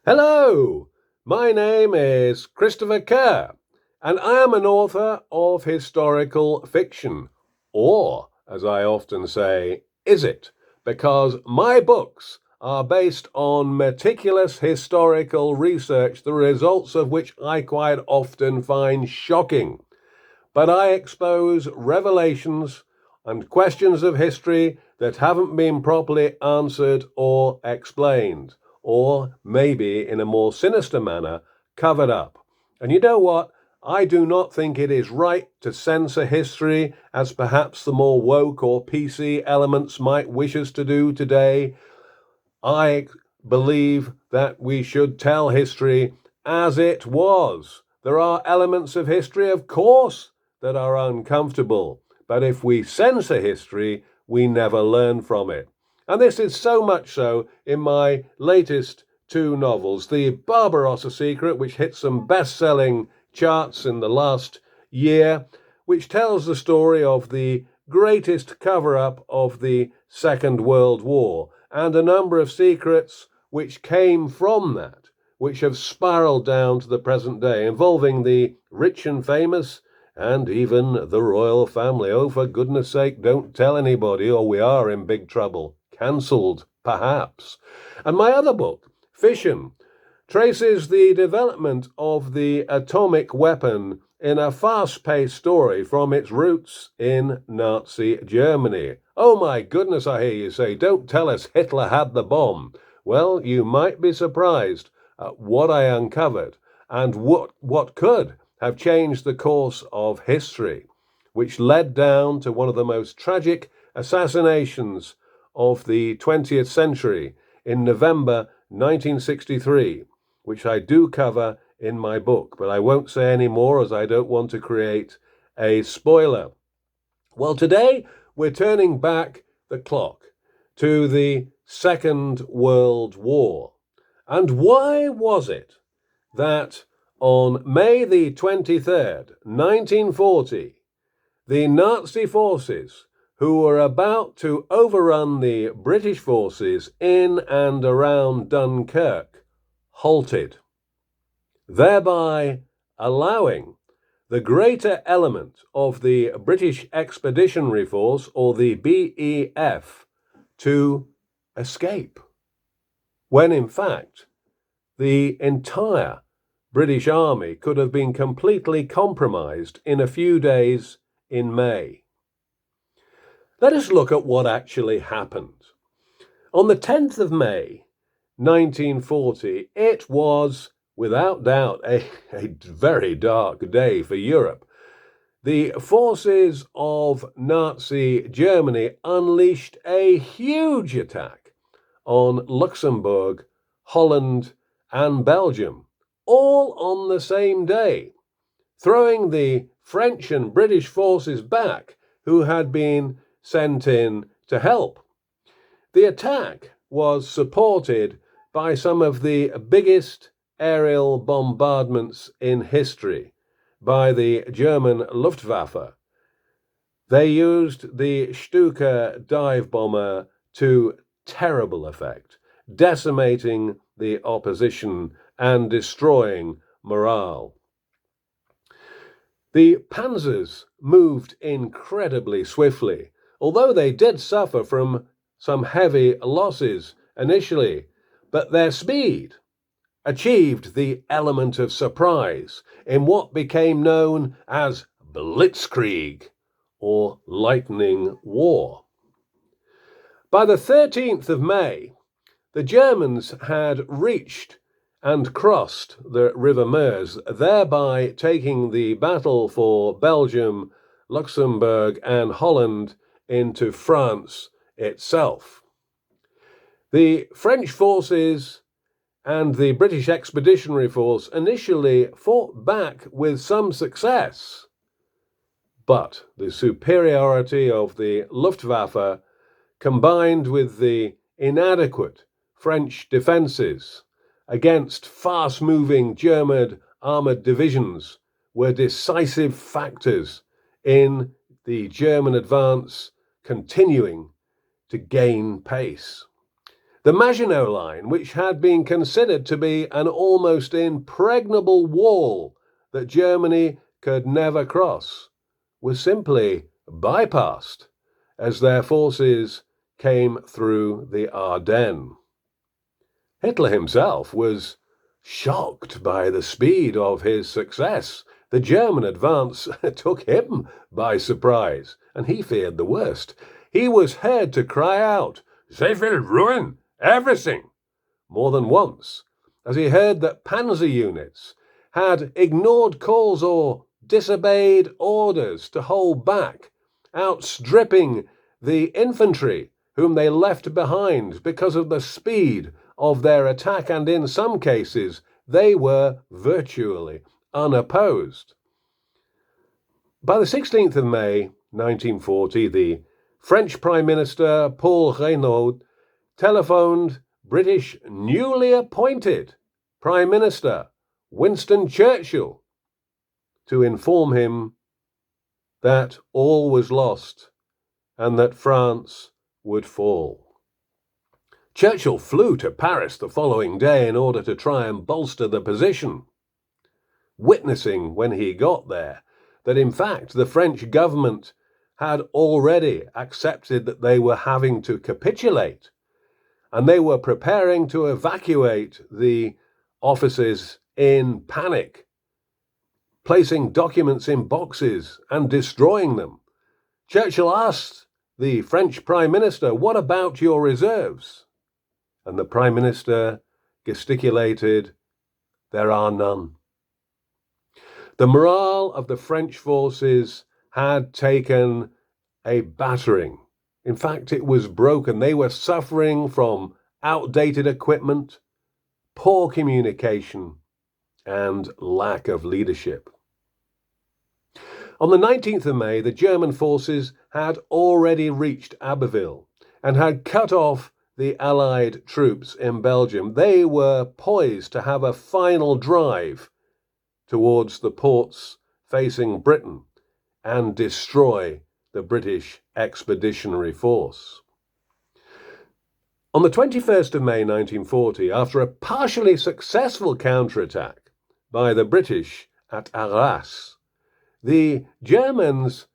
Hello, my name is Christopher Kerr, and I am an author of historical fiction. Or, as I often say, is it? Because my books are based on meticulous historical research, the results of which I quite often find shocking. But I expose revelations and questions of history that haven't been properly answered or explained, or maybe in a more sinister manner, covered up. And you know what? I do not think it is right to censor history as perhaps the more woke or PC elements might wish us to do today. I believe that we should tell history as it was. There are elements of history, of course, that are uncomfortable, but if we censor history, we never learn from it. And this is so much so in my latest two novels, The Barbarossa Secret, which hit some best-selling charts in the last year, which tells the story of the greatest cover-up of the Second World War, and a number of secrets which came from that, which have spiraled down to the present day, involving the rich and famous and even the royal family. Oh, for goodness sake, don't tell anybody or we are in big trouble. Cancelled, perhaps. And my other book, Fission, traces the development of the atomic weapon in a fast-paced story from its roots in Nazi Germany. Oh my goodness, I hear you say, don't tell us Hitler had the bomb. Well, you might be surprised at what I uncovered and what could have changed the course of history, which led down to one of the most tragic assassinations of the 20th century in November 1963, which I do cover in my book, but I won't say any more as I don't want to create a spoiler. Well, today we're turning back the clock to the Second World War. And why was it that on May the 23rd, 1940, the Nazi forces, who were about to overrun the British forces in and around Dunkirk, halted, thereby allowing the greater element of the British Expeditionary Force, or the BEF, to escape, when in fact the entire British Army could have been completely compromised in a few days in May. Let us look at what actually happened. On the 10th of May, 1940, it was without doubt a very dark day for Europe. The forces of Nazi Germany unleashed a huge attack on Luxembourg, Holland, and Belgium, all on the same day, throwing the French and British forces back who had been sent in to help. The attack was supported by some of the biggest aerial bombardments in history by the German Luftwaffe. They used the Stuka dive bomber to terrible effect, decimating the opposition and destroying morale. The Panzers moved incredibly swiftly, although they did suffer from some heavy losses initially, but their speed achieved the element of surprise in what became known as Blitzkrieg, or lightning war. By the 13th of May, the Germans had reached and crossed the River Meuse, thereby taking the battle for Belgium, Luxembourg, and Holland into France itself. The French forces and the British Expeditionary Force initially fought back with some success, but the superiority of the Luftwaffe, combined with the inadequate French defences against fast-moving German armoured divisions, were decisive factors in the German advance continuing to gain pace. The Maginot Line, which had been considered to be an almost impregnable wall that Germany could never cross, was simply bypassed as their forces came through the Ardennes. Hitler himself was shocked by the speed of his success. The German advance took him by surprise, and he feared the worst. He was heard to cry out, "They will ruin everything," more than once, as he heard that Panzer units had ignored calls or disobeyed orders to hold back, outstripping the infantry whom they left behind because of the speed of their attack, and in some cases they were virtually unopposed. By the 16th of May 1940, the French Prime Minister Paul Reynaud telephoned British newly appointed Prime Minister Winston Churchill to inform him that all was lost and that France would fall. Churchill flew to Paris the following day in order to try and bolster the position, witnessing when he got there that in fact the French government had already accepted that they were having to capitulate, and they were preparing to evacuate the offices in panic, placing documents in boxes and destroying them. Churchill asked the French Prime Minister, "What about your reserves?" And the Prime Minister gesticulated, "There are none." The morale of the French forces had taken a battering. In fact, it was broken. They were suffering from outdated equipment, poor communication, and lack of leadership. On the 19th of May, the German forces had already reached Abbeville and had cut off the Allied troops in Belgium. They were poised to have a final drive towards the ports facing Britain and destroy the British Expeditionary Force. On the 21st of May 1940, after a partially successful counterattack by the British at Arras, the Germans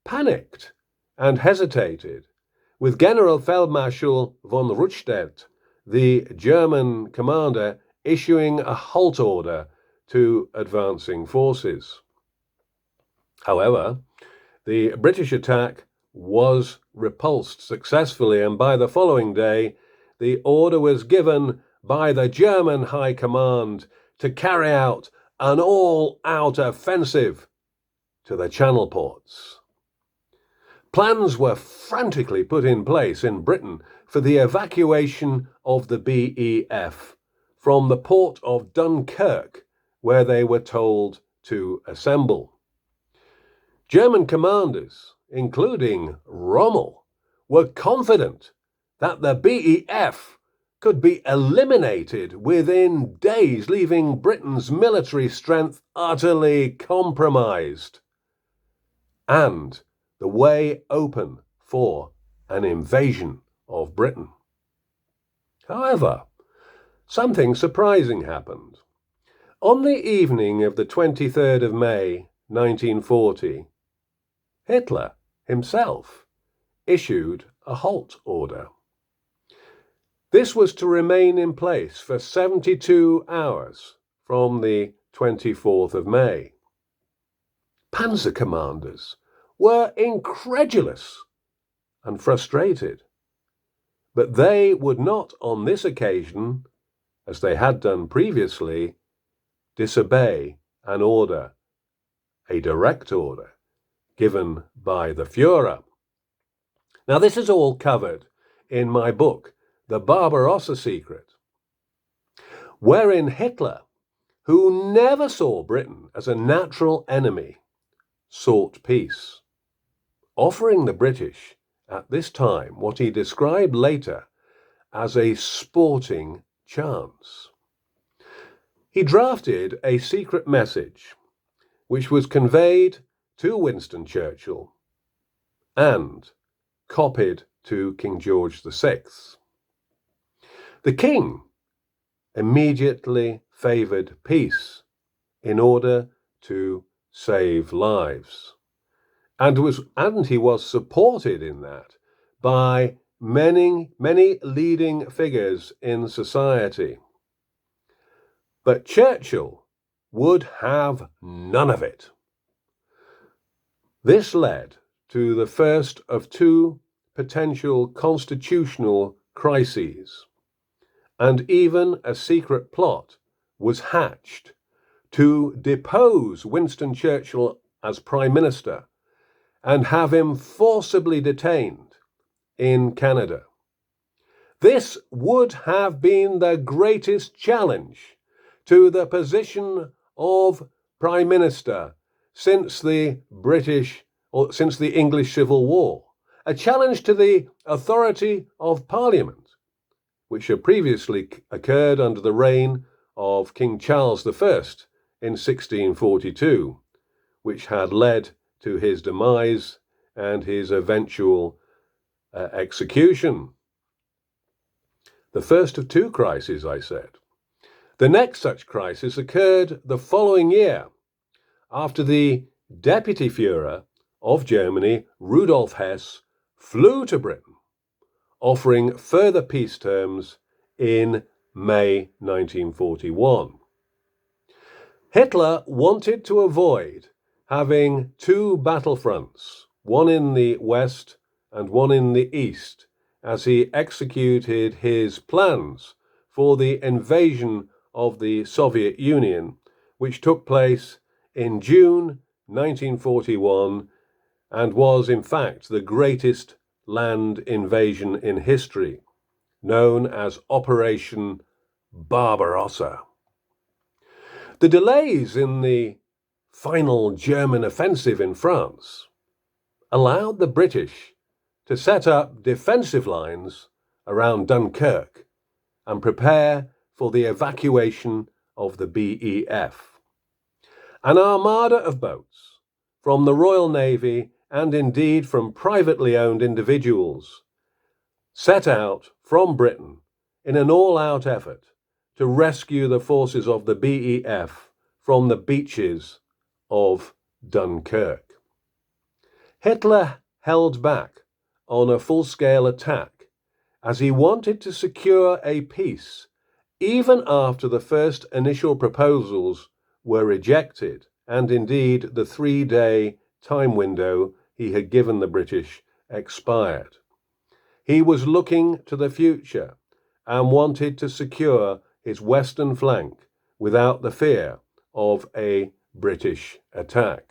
panicked and hesitated, with Generalfeldmarschall von Runstedt, the German commander, issuing a halt order to advancing forces. However, the British attack was repulsed successfully, and by the following day, the order was given by the German High Command to carry out an all-out offensive to the Channel ports. Plans were frantically put in place in Britain for the evacuation of the BEF from the port of Dunkirk, where they were told to assemble. German commanders, including Rommel, were confident that the BEF could be eliminated within days, leaving Britain's military strength utterly compromised, and the way open for an invasion of Britain. However, something surprising happened. On the evening of the 23rd of May, 1940, Hitler himself issued a halt order. This was to remain in place for 72 hours from the 24th of May. Panzer commanders were incredulous and frustrated, but they would not on this occasion, as they had done previously, disobey an order, a direct order, given by the Führer. Now, this is all covered in my book, The Barbarossa Secret, wherein Hitler, who never saw Britain as a natural enemy, sought peace, offering the British at this time what he described later as a sporting chance. He drafted a secret message which was conveyed to Winston Churchill and copied to King George VI. The king immediately favoured peace in order to save lives. And he was supported in that by many leading figures in society. But Churchill would have none of it. This led to the first of two potential constitutional crises, and even a secret plot was hatched to depose Winston Churchill as Prime Minister and have him forcibly detained in Canada. This would have been the greatest challenge to the position of Prime Minister since the English Civil War, a challenge to the authority of Parliament, which had previously occurred under the reign of King Charles I in 1642, which had led to his demise and his eventual execution. The first of two crises, I said. The next such crisis occurred the following year, after the Deputy Führer of Germany, Rudolf Hess, flew to Britain, offering further peace terms in May 1941. Hitler wanted to avoid having two battlefronts, one in the west and one in the east, as he executed his plans for the invasion of the Soviet Union, which took place in June 1941 and was in fact the greatest land invasion in history, known as Operation Barbarossa. The delays in the final German offensive in France allowed the British to set up defensive lines around Dunkirk and prepare for the evacuation of the BEF. An armada of boats from the Royal Navy and indeed from privately owned individuals set out from Britain in an all-out effort to rescue the forces of the BEF from the beaches of Dunkirk. Hitler held back on a full-scale attack as he wanted to secure a peace even after the first initial proposals were rejected and indeed the 3-day time window he had given the British expired. He was looking to the future and wanted to secure his western flank without the fear of a British attack.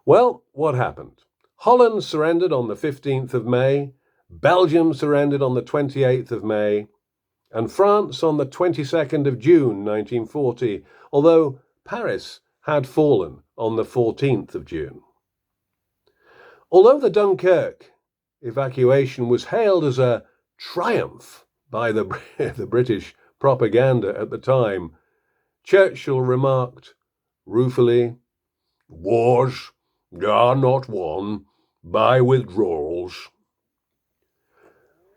Well, what happened? Holland surrendered on the 15th of May, Belgium surrendered on the 28th of May, and France on the 22nd of June 1940, although Paris had fallen on the 14th of June. Although the Dunkirk evacuation was hailed as a triumph by the British propaganda at the time, Churchill remarked ruefully, "Wars are not won by withdrawals."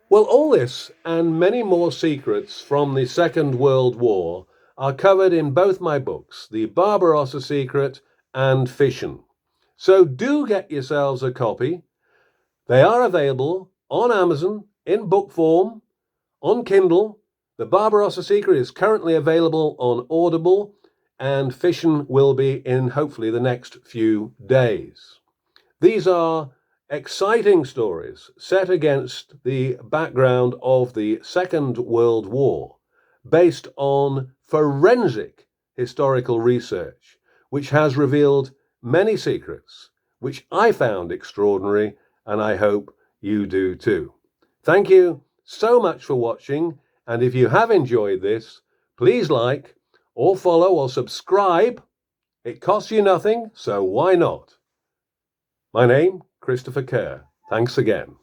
Well, all this and many more secrets from the Second World War are covered in both my books, The Barbarossa Secret and Fission. So do get yourselves a copy. They are available on Amazon in book form, on Kindle. The Barbarossa Secret is currently available on Audible, and Fission will be in hopefully the next few days. These are exciting stories set against the background of the Second World War, based on forensic historical research, which has revealed many secrets, which I found extraordinary, and I hope you do too. Thank you so much for watching, and if you have enjoyed this, please like or follow or subscribe. It costs you nothing, so why not? My name, Christopher Kerr. Thanks again.